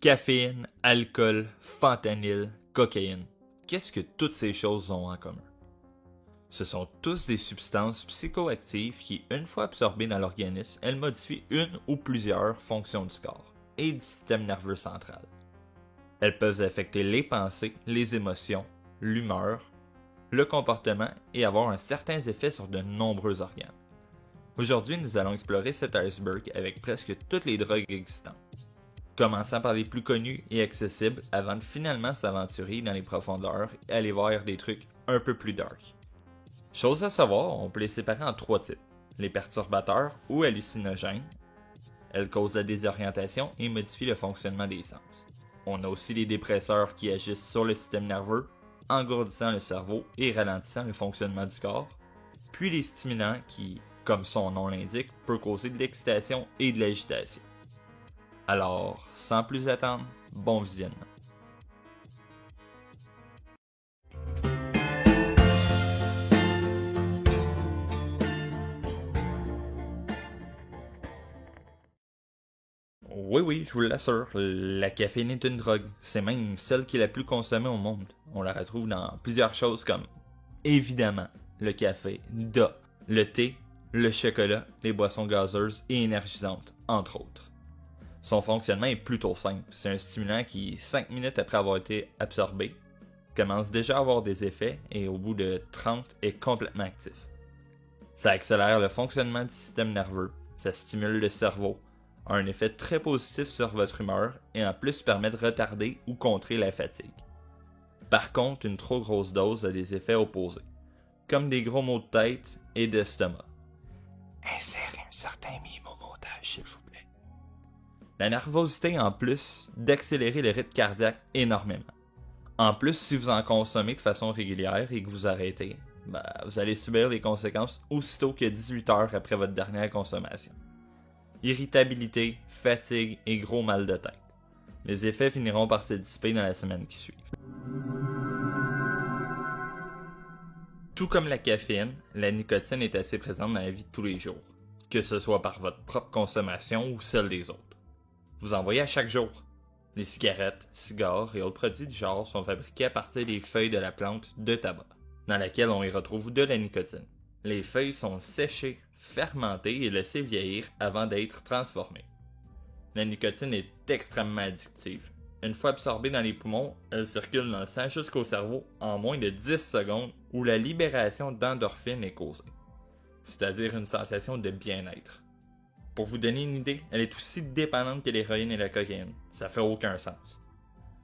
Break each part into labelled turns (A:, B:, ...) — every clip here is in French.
A: Caféine, alcool, fentanyl, cocaïne. Qu'est-ce que toutes ces choses ont en commun? Ce sont tous des substances psychoactives qui, une fois absorbées dans l'organisme, elles modifient une ou plusieurs fonctions du corps et du système nerveux central. Elles peuvent affecter les pensées, les émotions, l'humeur, le comportement et avoir un certain effet sur de nombreux organes. Aujourd'hui, nous allons explorer cet iceberg avec presque toutes les drogues existantes, commençant par les plus connus et accessibles avant de finalement s'aventurer dans les profondeurs et aller vers des trucs un peu plus dark. Chose à savoir, on peut les séparer en 3 types. Les perturbateurs ou hallucinogènes. Elles causent la désorientation et modifient le fonctionnement des sens. On a aussi les dépresseurs qui agissent sur le système nerveux, engourdissant le cerveau et ralentissant le fonctionnement du corps. Puis les stimulants qui, comme son nom l'indique, peuvent causer de l'excitation et de l'agitation. Alors, sans plus attendre, bon visionnement. Oui, je vous l'assure, la caféine est une drogue. C'est même celle qui est la plus consommée au monde. On la retrouve dans plusieurs choses comme, évidemment, le café, le thé, le chocolat, les boissons gazeuses et énergisantes, entre autres. Son fonctionnement est plutôt simple. C'est un stimulant qui, 5 minutes après avoir été absorbé, commence déjà à avoir des effets et au bout de 30 est complètement actif. Ça accélère le fonctionnement du système nerveux, ça stimule le cerveau, a un effet très positif sur votre humeur et en plus permet de retarder ou contrer la fatigue. Par contre, une trop grosse dose a des effets opposés, comme des gros maux de tête et d'estomac. Insérez un certain mime au montage, s'il vous plaît. La nervosité en plus d'accélérer le rythme cardiaque énormément. En plus, si vous en consommez de façon régulière et que vous arrêtez, vous allez subir les conséquences aussitôt que 18 heures après votre dernière consommation. Irritabilité, fatigue et gros mal de tête. Les effets finiront par se dissiper dans la semaine qui suit. Tout comme la caféine, la nicotine est assez présente dans la vie de tous les jours, que ce soit par votre propre consommation ou celle des autres. Vous en voyez à chaque jour. Les cigarettes, cigares et autres produits du genre sont fabriqués à partir des feuilles de la plante de tabac, dans laquelle on y retrouve de la nicotine. Les feuilles sont séchées, fermentées et laissées vieillir avant d'être transformées. La nicotine est extrêmement addictive. Une fois absorbée dans les poumons, elle circule dans le sang jusqu'au cerveau en moins de 10 secondes où la libération d'endorphines est causée, c'est-à-dire une sensation de bien-être. Pour vous donner une idée, elle est aussi dépendante que l'héroïne et la cocaïne. Ça fait aucun sens.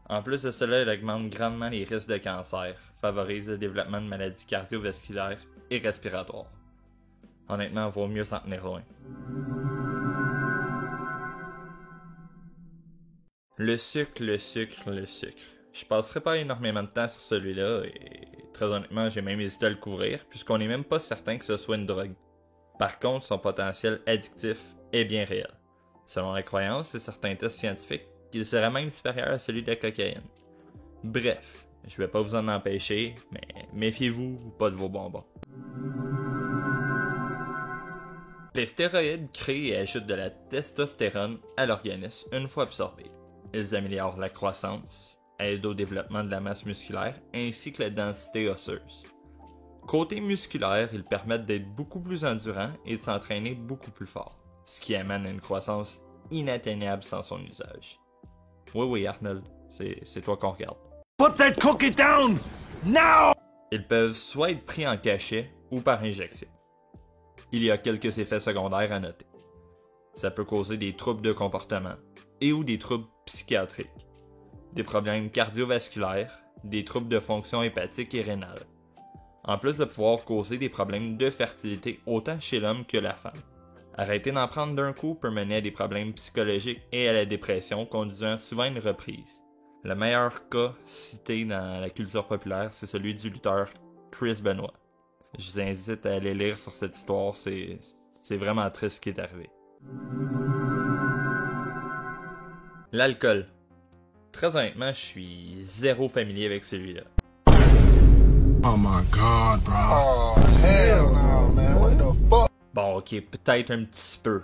A: En plus de cela, elle augmente grandement les risques de cancer, favorise le développement de maladies cardiovasculaires et respiratoires. Honnêtement, il vaut mieux s'en tenir loin. Le sucre. Je passerai pas énormément de temps sur celui-là et très honnêtement, j'ai même hésité à le couvrir puisqu'on n'est même pas certain que ce soit une drogue. Par contre, son potentiel addictif est bien réel. Selon la croyance et certains tests scientifiques, qu'il serait même supérieur à celui de la cocaïne. Bref, je vais pas vous en empêcher, mais méfiez-vous ou pas de vos bonbons. Les stéroïdes créent et ajoutent de la testostérone à l'organisme une fois absorbés. Ils améliorent la croissance, aident au développement de la masse musculaire ainsi que la densité osseuse. Côté musculaire, ils permettent d'être beaucoup plus endurants et de s'entraîner beaucoup plus fort, ce qui amène à une croissance inatteignable sans son usage. Oui, Arnold, c'est toi qu'on regarde.
B: Put that cookie down! Now!
A: Ils peuvent soit être pris en cachet ou par injection. Il y a quelques effets secondaires à noter. Ça peut causer des troubles de comportement et ou des troubles psychiatriques, des problèmes cardiovasculaires, des troubles de fonction hépatique et rénale, en plus de pouvoir causer des problèmes de fertilité autant chez l'homme que la femme. Arrêter d'en prendre d'un coup peut mener à des problèmes psychologiques et à la dépression, conduisant souvent à une reprise. Le meilleur cas cité dans la culture populaire, c'est celui du lutteur Chris Benoit. Je vous invite à aller lire sur cette histoire, c'est vraiment triste ce qui est arrivé. L'alcool. Très honnêtement, je suis zéro familier avec celui-là.
B: Oh my god, bro. Oh, hell no, man. What the fuck?
A: Bon, ok, peut-être un petit peu.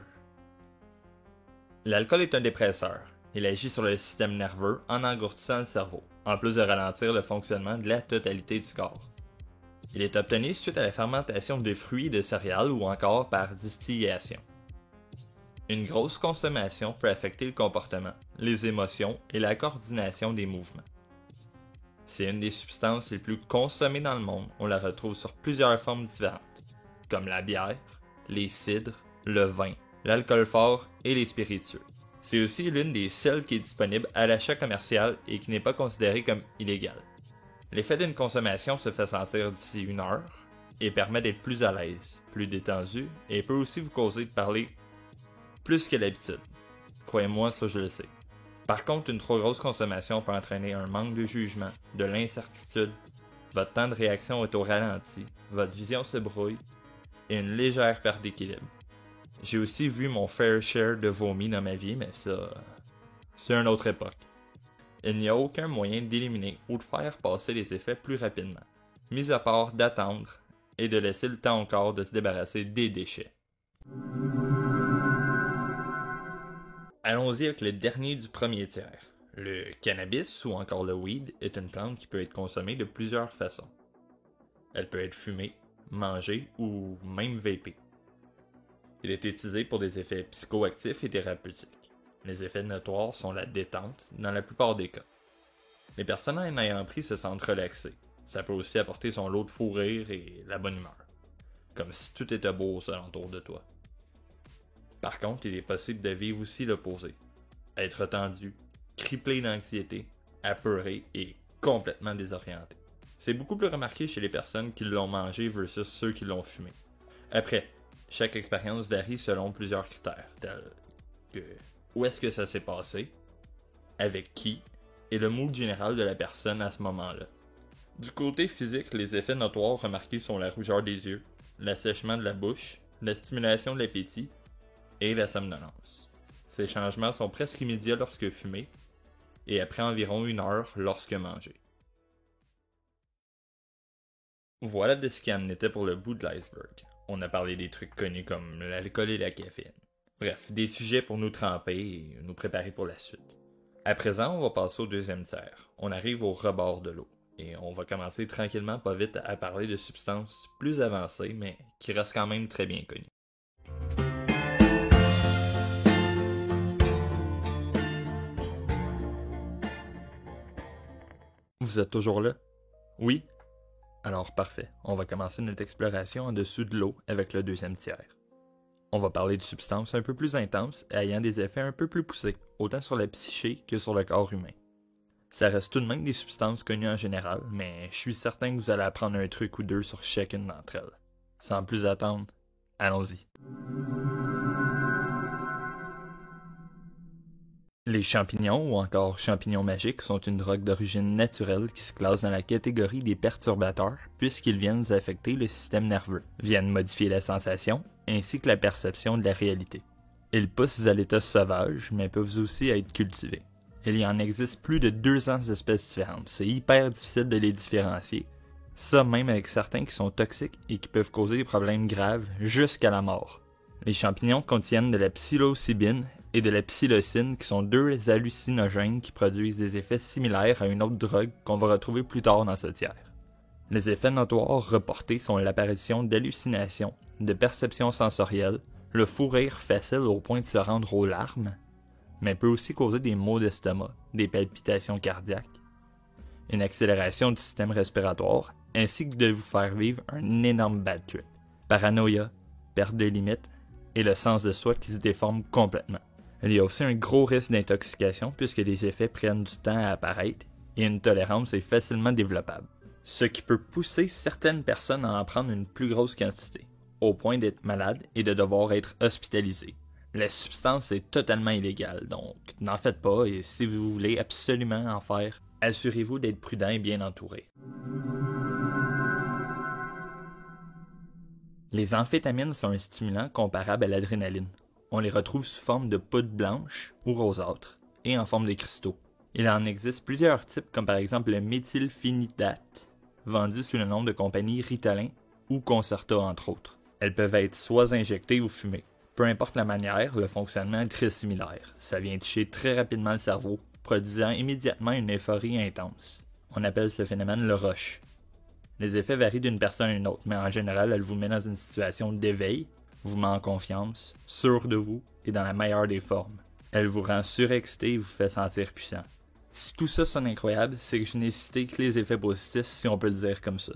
A: L'alcool est un dépresseur. Il agit sur le système nerveux en engourdissant le cerveau, en plus de ralentir le fonctionnement de la totalité du corps. Il est obtenu suite à la fermentation de fruits et de céréales ou encore par distillation. Une grosse consommation peut affecter le comportement, les émotions et la coordination des mouvements. C'est une des substances les plus consommées dans le monde, on la retrouve sur plusieurs formes différentes, comme la bière, les cidres, le vin, l'alcool fort et les spiritueux. C'est aussi l'une des seules qui est disponible à l'achat commercial et qui n'est pas considérée comme illégale. L'effet d'une consommation se fait sentir d'ici 1 heure et permet d'être plus à l'aise, plus détendu et peut aussi vous causer de parler plus que d'habitude. Croyez-moi, ça je le sais. Par contre, une trop grosse consommation peut entraîner un manque de jugement, de l'incertitude, votre temps de réaction est au ralenti, votre vision se brouille et une légère perte d'équilibre. J'ai aussi vu mon fair share de vomi dans ma vie, mais ça, c'est une autre époque. Il n'y a aucun moyen d'éliminer ou de faire passer les effets plus rapidement, mis à part d'attendre et de laisser le temps au corps de se débarrasser des déchets. Allons-y avec le dernier du premier tiers. Le cannabis ou encore le weed est une plante qui peut être consommée de plusieurs façons. Elle peut être fumée, mangée ou même vapée. Il est utilisé pour des effets psychoactifs et thérapeutiques. Les effets notoires sont la détente dans la plupart des cas. Les personnes en ayant pris se sentent relaxées. Ça peut aussi apporter son lot de fou rire et la bonne humeur. Comme si tout était beau aux alentours de toi. Par contre, il est possible de vivre aussi l'opposé. Être tendu, criblé d'anxiété, apeuré et complètement désorienté. C'est beaucoup plus remarqué chez les personnes qui l'ont mangé versus ceux qui l'ont fumé. Après, chaque expérience varie selon plusieurs critères, tels que où est-ce que ça s'est passé, avec qui, et le mood général de la personne à ce moment-là. Du côté physique, les effets notoires remarqués sont la rougeur des yeux, l'assèchement de la bouche, la stimulation de l'appétit et la somnolence. Ces changements sont presque immédiats lorsque fumé et après environ 1 heure lorsque mangé. Voilà de ce qui en était pour le bout de l'iceberg. On a parlé des trucs connus comme l'alcool et la caféine. Bref, des sujets pour nous tremper et nous préparer pour la suite. À présent, on va passer au deuxième tiers. On arrive au rebord de l'eau. Et on va commencer tranquillement pas vite à parler de substances plus avancées, mais qui restent quand même très bien connues. Vous êtes toujours là? Oui? Alors parfait, on va commencer notre exploration en dessous de l'eau avec le deuxième tiers. On va parler de substances un peu plus intenses et ayant des effets un peu plus poussés, autant sur la psyché que sur le corps humain. Ça reste tout de même des substances connues en général, mais je suis certain que vous allez apprendre un truc ou deux sur chacune d'entre elles. Sans plus attendre, allons-y. Les champignons ou encore champignons magiques sont une drogue d'origine naturelle qui se classe dans la catégorie des perturbateurs puisqu'ils viennent affecter le système nerveux, viennent modifier la sensation ainsi que la perception de la réalité. Ils poussent à l'état sauvage mais peuvent aussi être cultivés. Il y en existe plus de 200 espèces différentes, c'est hyper difficile de les différencier, ça même avec certains qui sont toxiques et qui peuvent causer des problèmes graves jusqu'à la mort. Les champignons contiennent de la psilocybine et de la psilocine qui sont 2 hallucinogènes qui produisent des effets similaires à une autre drogue qu'on va retrouver plus tard dans ce tiers. Les effets notoires reportés sont l'apparition d'hallucinations, de perceptions sensorielles, le fou rire facile au point de se rendre aux larmes, mais peut aussi causer des maux d'estomac, des palpitations cardiaques, une accélération du système respiratoire, ainsi que de vous faire vivre un énorme bad trip, paranoïa, perte de limites et le sens de soi qui se déforme complètement. Il y a aussi un gros risque d'intoxication puisque les effets prennent du temps à apparaître et une tolérance est facilement développable, ce qui peut pousser certaines personnes à en prendre une plus grosse quantité, au point d'être malade et de devoir être hospitalisé. La substance est totalement illégale, donc n'en faites pas et si vous voulez absolument en faire, assurez-vous d'être prudent et bien entouré. Les amphétamines sont un stimulant comparable à l'adrénaline. On les retrouve sous forme de poudre blanche ou rosâtre et en forme de cristaux. Il en existe plusieurs types comme par exemple le méthylphénidate, vendu sous le nom de compagnie Ritalin ou Concerta entre autres. Elles peuvent être soit injectées ou fumées. Peu importe la manière, le fonctionnement est très similaire. Ça vient toucher très rapidement le cerveau, produisant immédiatement une euphorie intense. On appelle ce phénomène le rush. Les effets varient d'une personne à une autre, mais en général, elle vous met dans une situation d'éveil, vous met en confiance, sûr de vous et dans la meilleure des formes. Elle vous rend surexcité et vous fait sentir puissant. Si tout ça sonne incroyable, c'est que je n'ai cité que les effets positifs, si on peut le dire comme ça.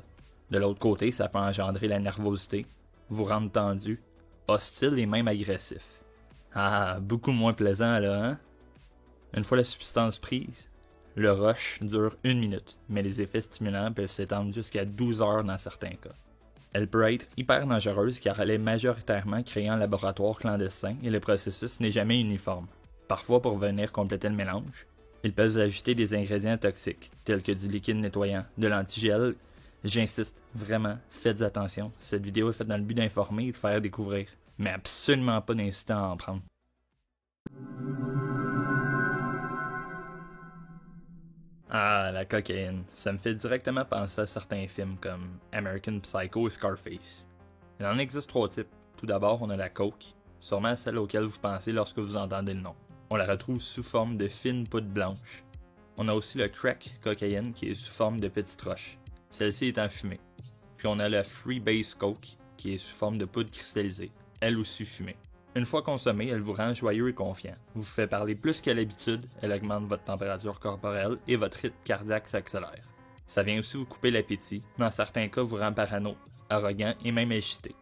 A: De l'autre côté, ça peut engendrer la nervosité, vous rendre tendu, hostile et même agressif. Ah, beaucoup moins plaisant là, hein? Une fois la substance prise, le rush dure 1 minute, mais les effets stimulants peuvent s'étendre jusqu'à 12 heures dans certains cas. Elle peut être hyper dangereuse car elle est majoritairement créée en laboratoire clandestin et le processus n'est jamais uniforme. Parfois, pour venir compléter le mélange, ils peuvent ajouter des ingrédients toxiques, tels que du liquide nettoyant, de l'antigel. J'insiste, vraiment, faites attention. Cette vidéo est faite dans le but d'informer et de faire découvrir, mais absolument pas d'inciter à en prendre. Ah, la cocaïne. Ça me fait directement penser à certains films comme American Psycho et Scarface. Il en existe 3 types. Tout d'abord, on a la coke, sûrement celle auquel vous pensez lorsque vous entendez le nom. On la retrouve sous forme de fines poudres blanches. On a aussi le crack cocaïne qui est sous forme de petites roches. Celle-ci est en fumée. Puis on a le freebase coke qui est sous forme de poudre cristallisée, elle aussi fumée. Une fois consommée, elle vous rend joyeux et confiant, vous fait parler plus qu'à l'habitude, elle augmente votre température corporelle et votre rythme cardiaque s'accélère. Ça vient aussi vous couper l'appétit, dans certains cas vous rend parano, arrogant et même agité.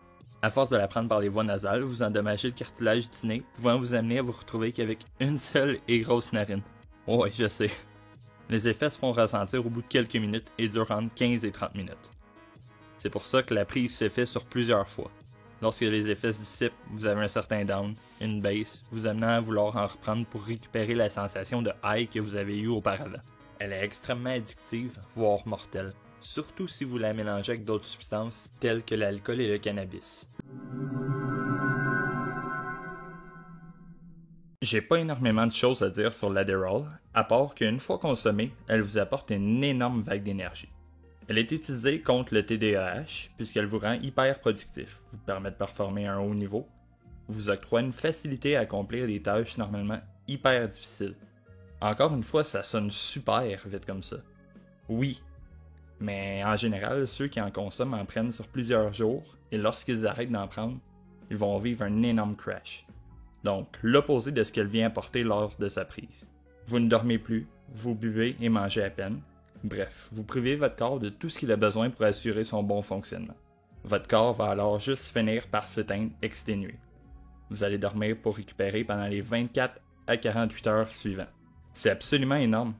A: À force de la prendre par les voies nasales, vous endommagez le cartilage du nez, pouvant vous amener à vous retrouver qu'avec une seule et grosse narine. Ouais, je sais. Les effets se font ressentir au bout de quelques minutes et durent entre 15 et 30 minutes. C'est pour ça que la prise se fait sur plusieurs fois. Lorsque les effets se dissipent, vous avez un certain down, une baisse, vous amenant à vouloir en reprendre pour récupérer la sensation de high que vous avez eue auparavant. Elle est extrêmement addictive, voire mortelle, surtout si vous la mélangez avec d'autres substances telles que l'alcool et le cannabis. J'ai pas énormément de choses à dire sur l'Adderall, à part qu'une fois consommée, elle vous apporte une énorme vague d'énergie. Elle est utilisée contre le TDAH puisqu'elle vous rend hyper productif, vous permet de performer à un haut niveau, vous octroie une facilité à accomplir des tâches normalement hyper difficiles. Encore une fois, ça sonne super vite comme ça. Oui, mais en général, ceux qui en consomment en prennent sur plusieurs jours et lorsqu'ils arrêtent d'en prendre, ils vont vivre un énorme crash. Donc, l'opposé de ce qu'elle vient apporter lors de sa prise. Vous ne dormez plus, vous buvez et mangez à peine. Bref, vous privez votre corps de tout ce qu'il a besoin pour assurer son bon fonctionnement. Votre corps va alors juste finir par s'éteindre exténué. Vous allez dormir pour récupérer pendant les 24 à 48 heures suivantes. C'est absolument énorme.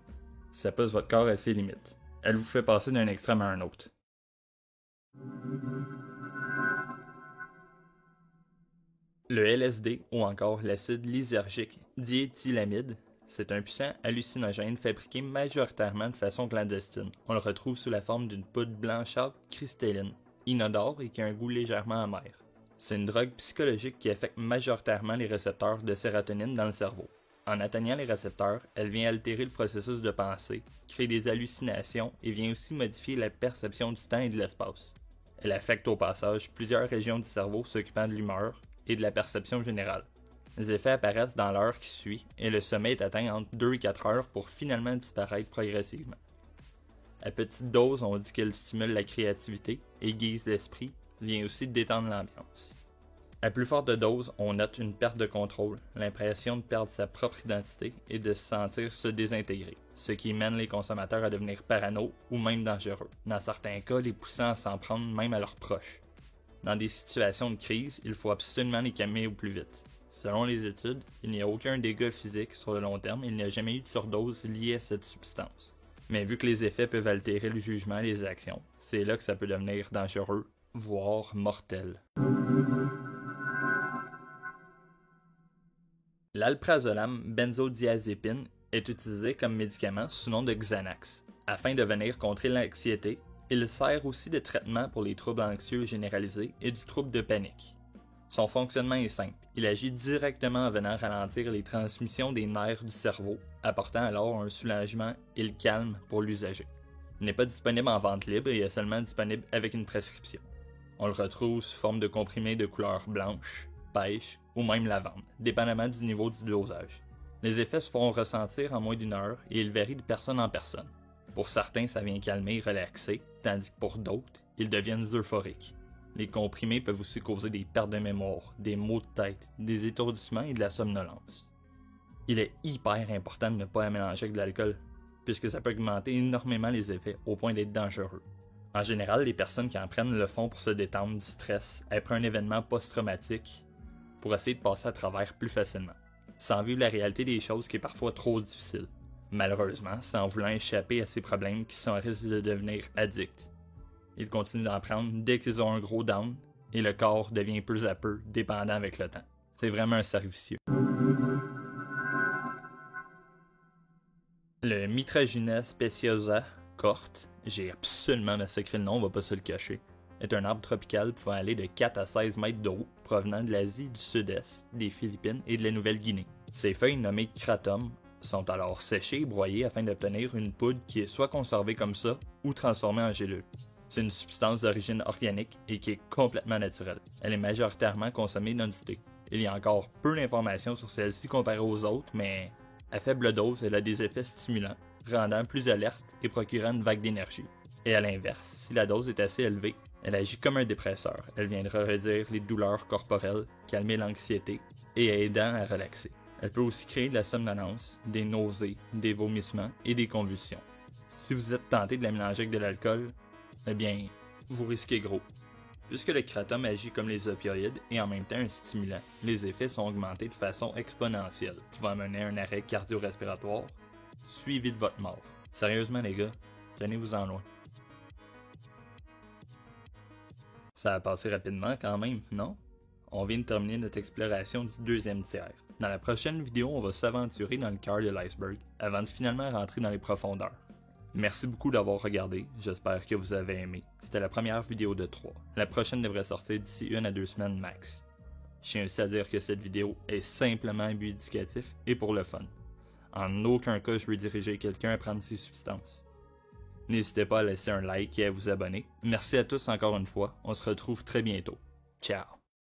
A: Ça pousse votre corps à ses limites. Elle vous fait passer d'un extrême à un autre. Le LSD ou encore l'acide lysergique diéthylamide, c'est un puissant hallucinogène fabriqué majoritairement de façon clandestine. On le retrouve sous la forme d'une poudre blanchâtre cristalline, inodore et qui a un goût légèrement amer. C'est une drogue psychologique qui affecte majoritairement les récepteurs de sérotonine dans le cerveau. En atteignant les récepteurs, elle vient altérer le processus de pensée, créer des hallucinations et vient aussi modifier la perception du temps et de l'espace. Elle affecte au passage plusieurs régions du cerveau s'occupant de l'humeur et de la perception générale. Les effets apparaissent dans l'heure qui suit et le sommeil est atteint entre 2 et 4 heures pour finalement disparaître progressivement. À petite dose, on dit qu'elle stimule la créativité, aiguise l'esprit, vient aussi détendre l'ambiance. À plus forte dose, on note une perte de contrôle, l'impression de perdre sa propre identité et de se sentir se désintégrer, ce qui mène les consommateurs à devenir parano ou même dangereux, dans certains cas les poussant à s'en prendre même à leurs proches. Dans des situations de crise, il faut absolument les calmer au plus vite. Selon les études, il n'y a aucun dégât physique sur le long terme et il n'y a jamais eu de surdose liée à cette substance. Mais vu que les effets peuvent altérer le jugement et les actions, c'est là que ça peut devenir dangereux, voire mortel. L'alprazolam benzodiazépine est utilisé comme médicament sous nom de Xanax. Afin de venir contrer l'anxiété, il sert aussi de traitement pour les troubles anxieux généralisés et du trouble de panique. Son fonctionnement est simple, il agit directement en venant ralentir les transmissions des nerfs du cerveau, apportant alors un soulagement et le calme pour l'usager. Il n'est pas disponible en vente libre et est seulement disponible avec une prescription. On le retrouve sous forme de comprimés de couleur blanche, pêche ou même la vente, dépendamment du niveau du dosage. Les effets se font ressentir en moins d'1 heure et ils varient de personne en personne. Pour certains, ça vient calmer et relaxer, tandis que pour d'autres, ils deviennent euphoriques. Les comprimés peuvent aussi causer des pertes de mémoire, des maux de tête, des étourdissements et de la somnolence. Il est hyper important de ne pas la mélanger avec de l'alcool, puisque ça peut augmenter énormément les effets au point d'être dangereux. En général, les personnes qui en prennent le font pour se détendre du stress après un événement post-traumatique, pour essayer de passer à travers plus facilement, sans vivre la réalité des choses qui est parfois trop difficile. Malheureusement, c'est en voulant échapper à ces problèmes qu'ils sont à risque de devenir addicts. Ils continuent d'en prendre dès qu'ils ont un gros down, et le corps devient peu à peu dépendant avec le temps. C'est vraiment un cercle vicieux. Le Mitragina speciosa Corte, j'ai absolument massacré le nom, on va pas se le cacher, est un arbre tropical pouvant aller de 4 à 16 mètres de haut, provenant de l'Asie du Sud-Est, des Philippines et de la Nouvelle-Guinée. Ses feuilles nommées kratom sont alors séchées et broyées afin d'obtenir une poudre qui est soit conservée comme ça ou transformée en gélule. C'est une substance d'origine organique et qui est complètement naturelle. Elle est majoritairement consommée non-sté. Il y a encore peu d'informations sur celle-ci comparée aux autres, mais à faible dose, elle a des effets stimulants, rendant plus alerte et procurant une vague d'énergie. Et à l'inverse, si la dose est assez élevée, elle agit comme un dépresseur. Elle viendra réduire les douleurs corporelles, calmer l'anxiété et aidant à relaxer. Elle peut aussi créer de la somnolence, des nausées, des vomissements et des convulsions. Si vous êtes tenté de la mélanger avec de l'alcool, eh bien, vous risquez gros. Puisque le kratom agit comme les opioïdes et en même temps un stimulant, les effets sont augmentés de façon exponentielle, pouvant mener à un arrêt cardio-respiratoire, suivi de votre mort. Sérieusement les gars, tenez-vous-en loin. Ça a passé rapidement quand même, non? On vient de terminer notre exploration du deuxième tiers. Dans la prochaine vidéo, on va s'aventurer dans le cœur de l'iceberg, avant de finalement rentrer dans les profondeurs. Merci beaucoup d'avoir regardé, j'espère que vous avez aimé. C'était la première vidéo de 3. La prochaine devrait sortir d'ici 1 à 2 semaines max. Je tiens aussi à dire que cette vidéo est simplement un but éducatif et pour le fun. En aucun cas je veux diriger quelqu'un à prendre ces substances. N'hésitez pas à laisser un like et à vous abonner. Merci à tous encore une fois, on se retrouve très bientôt. Ciao!